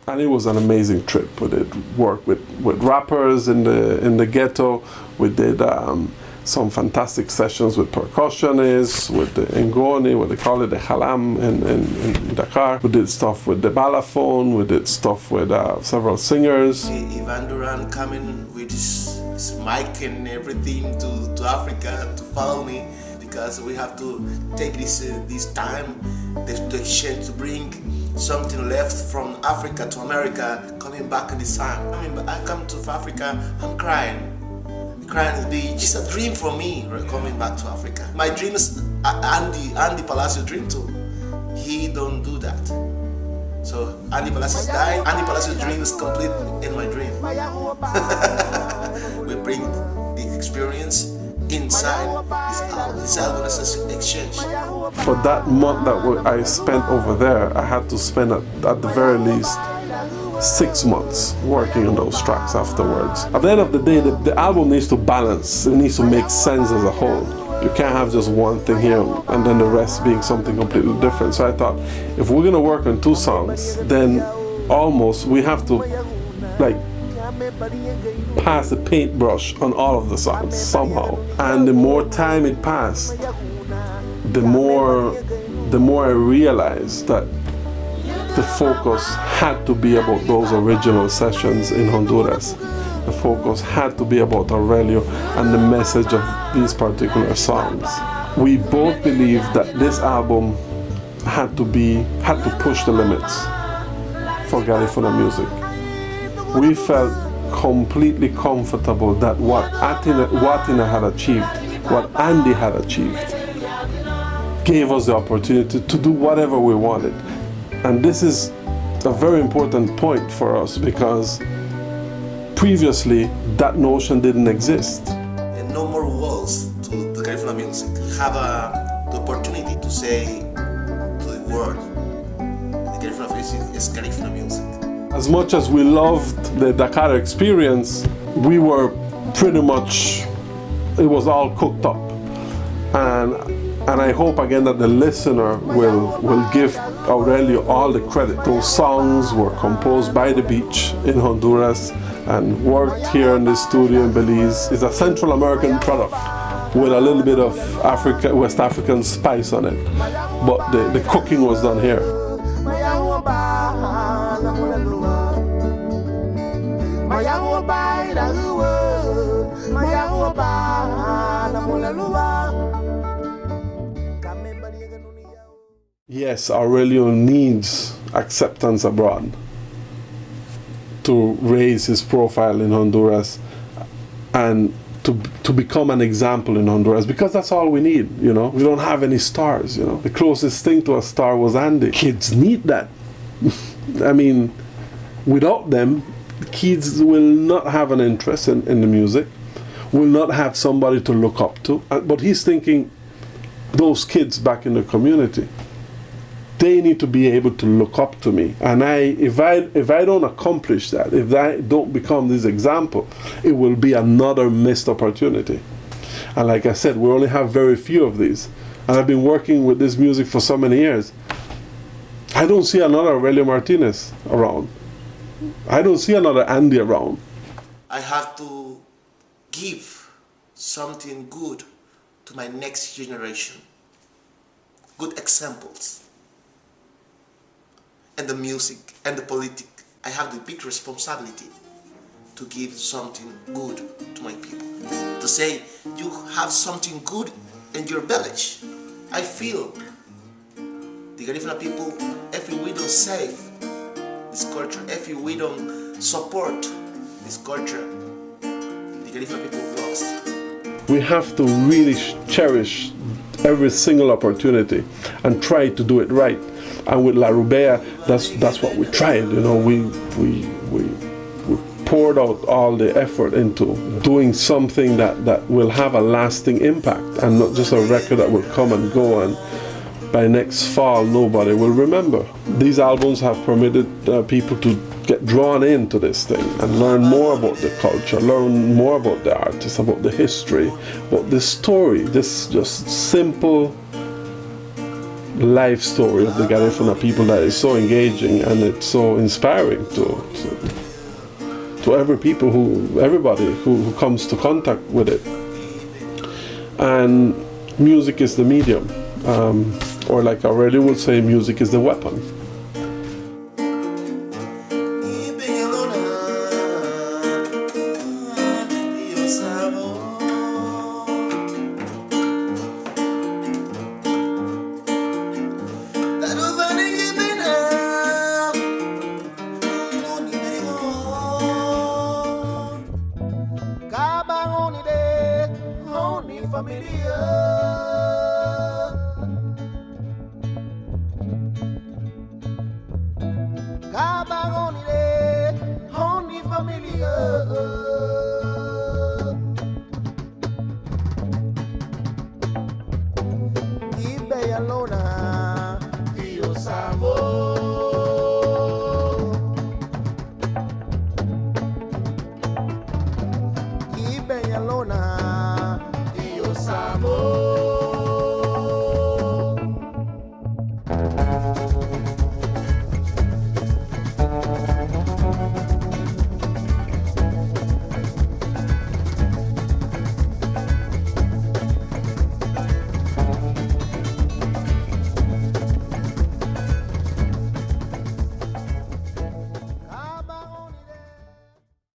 And it was an amazing trip. We did work with rappers in the ghetto. We did some fantastic sessions with percussionists, with the Ngoni, what they call it, the Halam in Dakar. We did stuff with the balafon, we did stuff with several singers. Ivan Duran coming with his mic and everything to Africa to follow me, because we have to take this time to exchange, to bring something left from Africa to America, coming back in this time. I come to Africa, I'm crying. Crying is just a dream for me, coming back to Africa. My dream is Andy Palacio dream too. He don't do that. So Andy Palacios died. Andy Palacios dream is complete in my dream. We bring the experience inside this album as an exchange. For that month that I spent over there, I had to spend at the very least 6 months working on those tracks afterwards. At the end of the day, the album needs to balance. It needs to make sense as a whole. You can't have just one thing here and then the rest being something completely different. So I thought, if we're gonna work on 2 songs, then almost we have to like pass the paintbrush on all of the songs somehow. And the more time it passed, the more I realized that the focus had to be about those original sessions in Honduras. The focus had to be about Aurelio and the message of these particular songs. We both believed that this album had to push the limits for Garifuna music. We felt completely comfortable that what Atina had achieved, what Andy had achieved, gave us the opportunity to do whatever we wanted. And this is a very important point for us, because previously that notion didn't exist. And no more walls to the Garifuna music. Have the opportunity to say to the world, the Garifuna music is Garifuna music. As much as we loved the Dakar experience, we were pretty much, it was all cooked up. And I hope again that the listener will give Aurelio all the credit. Those songs were composed by the beach in Honduras and worked here in the studio in Belize. It's a Central American product with a little bit of West African spice on it. But the cooking was done here. Yes, Aurelio needs acceptance abroad to raise his profile in Honduras and to become an example in Honduras, because that's all we need, you know. We don't have any stars, you know. The closest thing to a star was Andy. Kids need that. I mean, without them, kids will not have an interest in the music, will not have somebody to look up to. But he's thinking, those kids back in the community, they need to be able to look up to me. And if I don't accomplish that, if I don't become this example, it will be another missed opportunity. And like I said, we only have very few of these. And I've been working with this music for so many years. I don't see another Aurelio Martinez around. I don't see another Andy around. I have to give something good to my next generation. Good examples. And the music and the politics. I have the big responsibility to give something good to my people. To say, you have something good in your village. I feel the Garifuna people, if we don't save this culture, if we don't support this culture, the Garifuna people lost. We have to really cherish every single opportunity and try to do it right. And with Laru Beya, that's what we tried. You know, we poured out all the effort into doing something that will have a lasting impact, and not just a record that will come and go, and by next fall nobody will remember. These albums have permitted people to get drawn into this thing and learn more about the culture, learn more about the artists, about the history, about the story, this just simple life story of the Garifuna people that is so engaging and it's so inspiring to everybody who comes to contact with it. And music is the medium, or like Aurelio would say, music is the weapon. Dios amor.